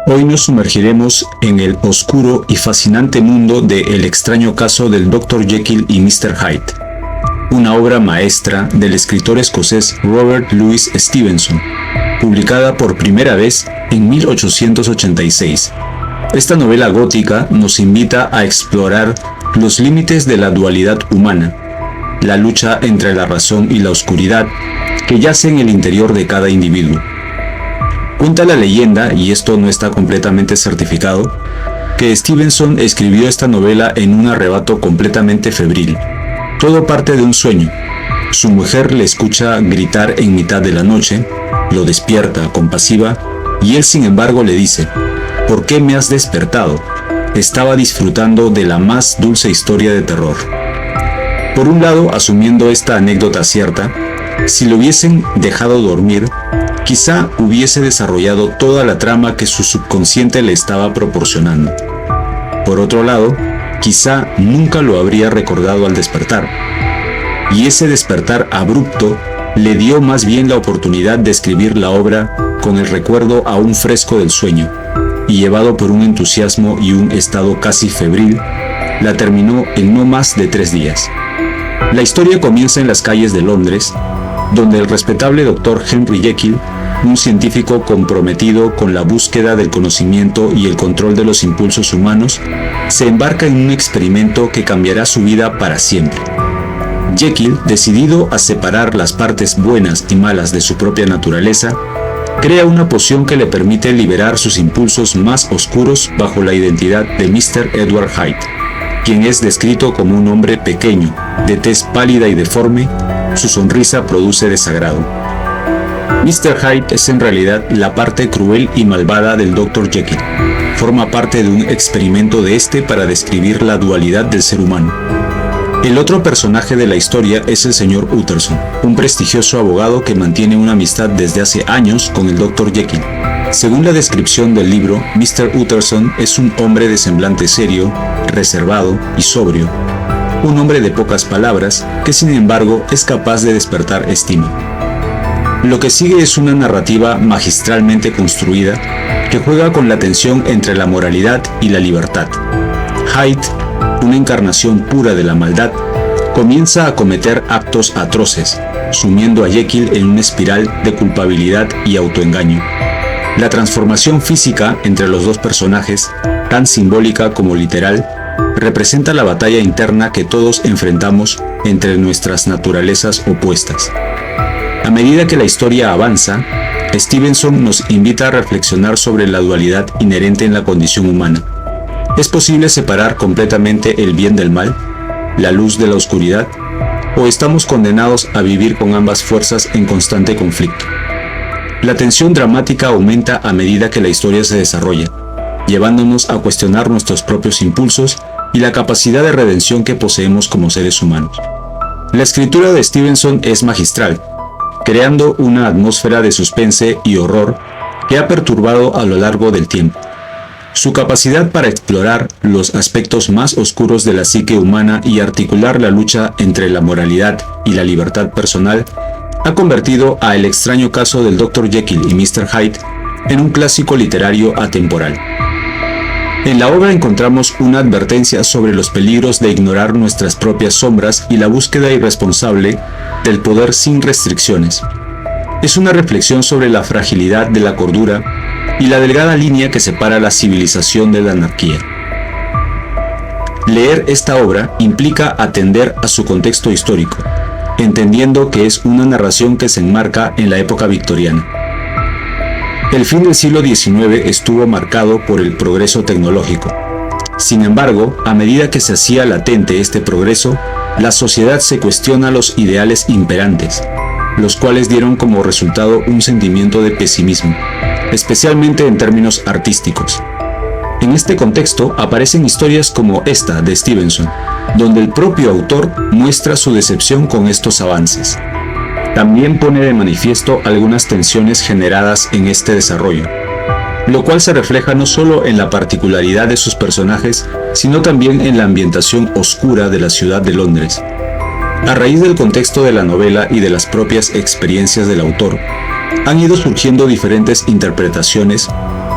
Hoy nos sumergiremos en el oscuro y fascinante mundo de El extraño caso del Dr. Jekyll y Mr. Hyde, una obra maestra del escritor escocés Robert Louis Stevenson, publicada por primera vez en 1886. Esta novela gótica nos invita a explorar los límites de la dualidad humana, la lucha entre la razón y la oscuridad que yace en el interior de cada individuo. Cuenta la leyenda, y esto no está completamente certificado, que Stevenson escribió esta novela en un arrebato completamente febril. Todo parte de un sueño. Su mujer le escucha gritar en mitad de la noche, lo despierta compasiva, y él sin embargo le dice: ¿por qué me has despertado? Estaba disfrutando de la más dulce historia de terror. Por un lado, asumiendo esta anécdota cierta, si lo hubiesen dejado dormir, quizá hubiese desarrollado toda la trama que su subconsciente le estaba proporcionando. Por otro lado, quizá nunca lo habría recordado al despertar, y ese despertar abrupto le dio más bien la oportunidad de escribir la obra con el recuerdo aún fresco del sueño, y llevado por un entusiasmo y un estado casi febril, la terminó en no más de 3 días. La historia comienza en las calles de Londres, donde el respetable Dr. Henry Jekyll, un científico comprometido con la búsqueda del conocimiento y el control de los impulsos humanos, se embarca en un experimento que cambiará su vida para siempre. Jekyll, decidido a separar las partes buenas y malas de su propia naturaleza, crea una poción que le permite liberar sus impulsos más oscuros bajo la identidad de Mr. Edward Hyde, quien es descrito como un hombre pequeño, de tez pálida y deforme. Su sonrisa produce desagrado. Mr. Hyde es en realidad la parte cruel y malvada del Dr. Jekyll. Forma parte de un experimento de este para describir la dualidad del ser humano. El otro personaje de la historia es el señor Utterson, un prestigioso abogado que mantiene una amistad desde hace años con el Dr. Jekyll. Según la descripción del libro, Mr. Utterson es un hombre de semblante serio, reservado y sobrio. Un hombre de pocas palabras que sin embargo es capaz de despertar estima. Lo que sigue es una narrativa magistralmente construida que juega con la tensión entre la moralidad y la libertad. Hyde, una encarnación pura de la maldad, comienza a cometer actos atroces, sumiendo a Jekyll en una espiral de culpabilidad y autoengaño. La transformación física entre los dos personajes, tan simbólica como literal, representa la batalla interna que todos enfrentamos entre nuestras naturalezas opuestas. A medida que la historia avanza, Stevenson nos invita a reflexionar sobre la dualidad inherente en la condición humana. ¿Es posible separar completamente el bien del mal, la luz de la oscuridad, o estamos condenados a vivir con ambas fuerzas en constante conflicto? La tensión dramática aumenta a medida que la historia se desarrolla, llevándonos a cuestionar nuestros propios impulsos y la capacidad de redención que poseemos como seres humanos. La escritura de Stevenson es magistral, creando una atmósfera de suspense y horror que ha perturbado a lo largo del tiempo. Su capacidad para explorar los aspectos más oscuros de la psique humana y articular la lucha entre la moralidad y la libertad personal ha convertido a El extraño caso del Dr. Jekyll y Mr. Hyde en un clásico literario atemporal. En la obra encontramos una advertencia sobre los peligros de ignorar nuestras propias sombras y la búsqueda irresponsable del poder sin restricciones. Es una reflexión sobre la fragilidad de la cordura y la delgada línea que separa la civilización de la anarquía. Leer esta obra implica atender a su contexto histórico, entendiendo que es una narración que se enmarca en la época victoriana. El fin del siglo XIX estuvo marcado por el progreso tecnológico. Sin embargo, a medida que se hacía latente este progreso, la sociedad se cuestiona los ideales imperantes, los cuales dieron como resultado un sentimiento de pesimismo, especialmente en términos artísticos. En este contexto aparecen historias como esta de Stevenson, donde el propio autor muestra su decepción con estos avances. También pone de manifiesto algunas tensiones generadas en este desarrollo, lo cual se refleja no solo en la particularidad de sus personajes, sino también en la ambientación oscura de la ciudad de Londres. A raíz del contexto de la novela y de las propias experiencias del autor, han ido surgiendo diferentes interpretaciones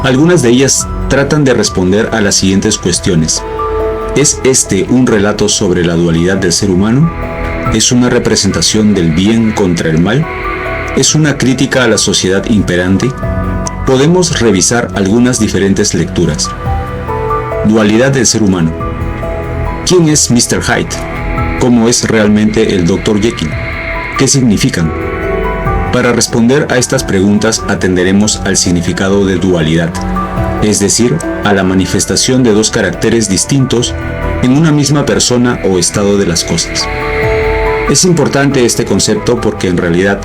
Algunas de ellas tratan de responder a las siguientes cuestiones. ¿Es este un relato sobre la dualidad del ser humano? ¿Es una representación del bien contra el mal? ¿Es una crítica a la sociedad imperante? Podemos revisar algunas diferentes lecturas. Dualidad del ser humano. ¿Quién es Mr. Hyde? ¿Cómo es realmente el Dr. Jekyll? ¿Qué significan? Para responder a estas preguntas atenderemos al significado de dualidad, es decir, a la manifestación de dos caracteres distintos en una misma persona o estado de las cosas. Es importante este concepto porque en realidad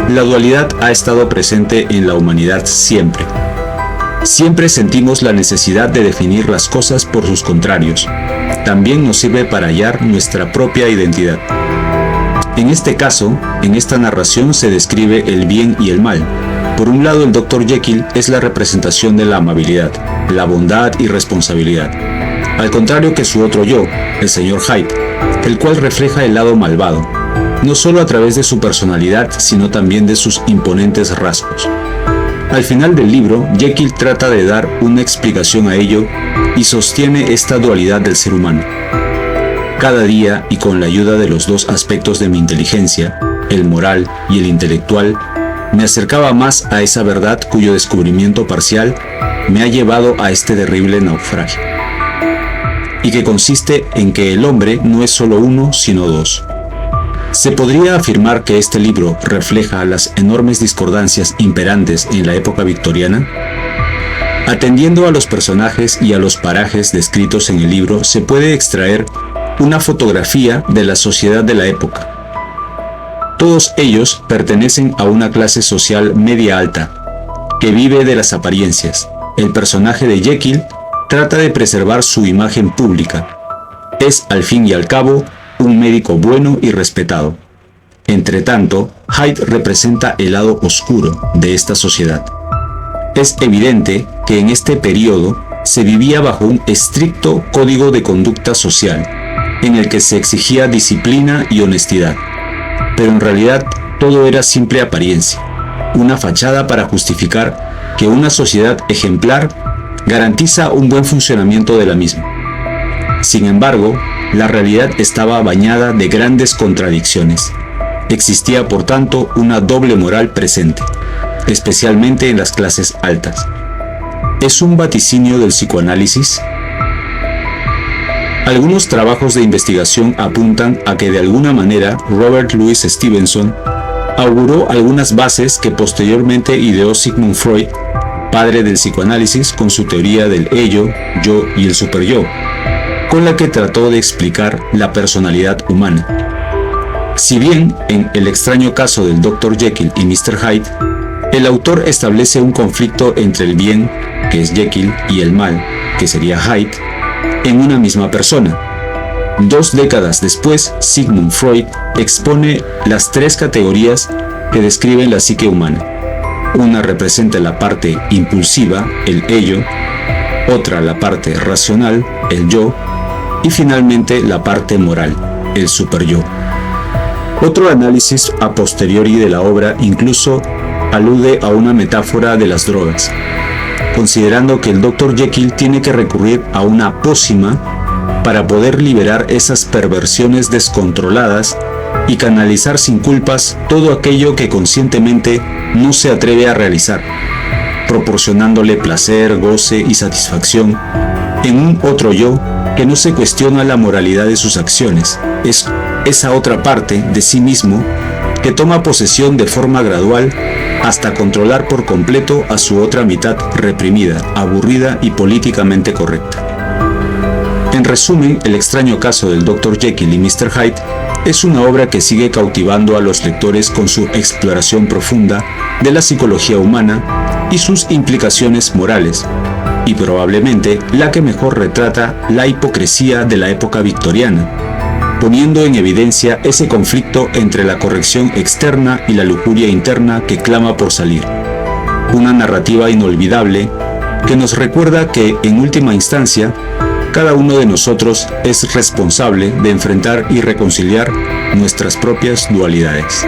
la dualidad ha estado presente en la humanidad siempre. Siempre sentimos la necesidad de definir las cosas por sus contrarios. También nos sirve para hallar nuestra propia identidad. En este caso, en esta narración se describe el bien y el mal. Por un lado, el Dr. Jekyll es la representación de la amabilidad, la bondad y responsabilidad, al contrario que su otro yo, el Sr. Hyde, el cual refleja el lado malvado, no solo a través de su personalidad, sino también de sus imponentes rasgos. Al final del libro, Jekyll trata de dar una explicación a ello y sostiene esta dualidad del ser humano. Cada día, y con la ayuda de los dos aspectos de mi inteligencia, el moral y el intelectual, me acercaba más a esa verdad cuyo descubrimiento parcial me ha llevado a este terrible naufragio, y que consiste en que el hombre no es solo uno, sino dos. ¿Se podría afirmar que este libro refleja las enormes discordancias imperantes en la época victoriana? Atendiendo a los personajes y a los parajes descritos en el libro, se puede extraer una fotografía de la sociedad de la época. Todos ellos pertenecen a una clase social media alta, que vive de las apariencias. El personaje de Jekyll trata de preservar su imagen pública. Es, al fin y al cabo, un médico bueno y respetado. Entretanto, Hyde representa el lado oscuro de esta sociedad. Es evidente que en este periodo se vivía bajo un estricto código de conducta social, en el que se exigía disciplina y honestidad. Pero en realidad todo era simple apariencia, una fachada para justificar que una sociedad ejemplar garantiza un buen funcionamiento de la misma. Sin embargo, la realidad estaba bañada de grandes contradicciones. Existía, por tanto, una doble moral presente, especialmente en las clases altas. ¿Es un vaticinio del psicoanálisis? Algunos trabajos de investigación apuntan a que de alguna manera Robert Louis Stevenson auguró algunas bases que posteriormente ideó Sigmund Freud, padre del psicoanálisis, con su teoría del ello, yo y el superyo, con la que trató de explicar la personalidad humana. Si bien en El extraño caso del Dr. Jekyll y Mr. Hyde, el autor establece un conflicto entre el bien, que es Jekyll, y el mal, que sería Hyde, en una misma persona. 2 décadas después, Sigmund Freud expone las 3 categorías que describen la psique humana. Una representa la parte impulsiva, el ello, otra la parte racional, el yo, y finalmente la parte moral, el superyo. Otro análisis a posteriori de la obra incluso alude a una metáfora de las drogas, considerando que el Dr. Jekyll tiene que recurrir a una pócima para poder liberar esas perversiones descontroladas y canalizar sin culpas todo aquello que conscientemente no se atreve a realizar, proporcionándole placer, goce y satisfacción en un otro yo que no se cuestiona la moralidad de sus acciones. Es esa otra parte de sí mismo que toma posesión de forma gradual hasta controlar por completo a su otra mitad reprimida, aburrida y políticamente correcta. En resumen, El extraño caso del Dr. Jekyll y Mr. Hyde es una obra que sigue cautivando a los lectores con su exploración profunda de la psicología humana y sus implicaciones morales, y probablemente la que mejor retrata la hipocresía de la época victoriana, poniendo en evidencia ese conflicto entre la corrección externa y la lujuria interna que clama por salir. Una narrativa inolvidable que nos recuerda que, en última instancia, cada uno de nosotros es responsable de enfrentar y reconciliar nuestras propias dualidades.